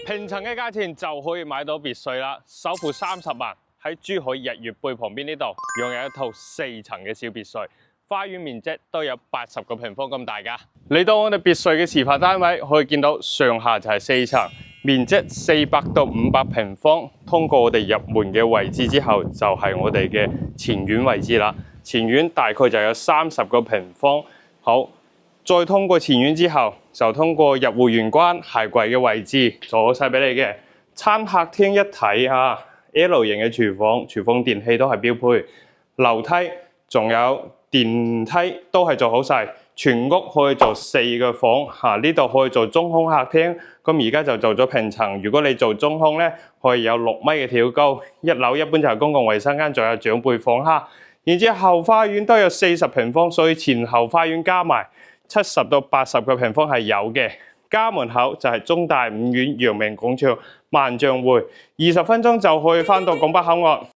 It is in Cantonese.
平層嘅價錢就可以買到別墅啦，首付30萬，喺珠海日月貝旁邊呢度，擁有一套4層嘅小別墅，花園面積都有80個平方咁大噶。嚟到我哋別墅嘅示範單位，可以見到上下就係4層，面積400到500平方。通過我哋入門嘅位置之後，就係我哋嘅前院位置啦。前院大概就有30個平方。好。再通過前院之後，就通過入戶玄關鞋櫃嘅位置做好晒俾你嘅。餐客廳一體啊 ，L 型嘅廚房，廚房電器都係標配。樓梯仲有電梯都係做好晒。全屋可以做4個房嚇，呢度可以做中空客廳。咁而家就做咗平層。如果你做中空咧，可以有6米嘅挑高。1樓一般就係公共衛生間，仲有長輩房哈。然之後後花園都有40平方，所以前後花園加埋70到80個平方係有嘅。家門口就係中大5院陽明廣場萬象匯，20分鐘就可以返到拱北口岸。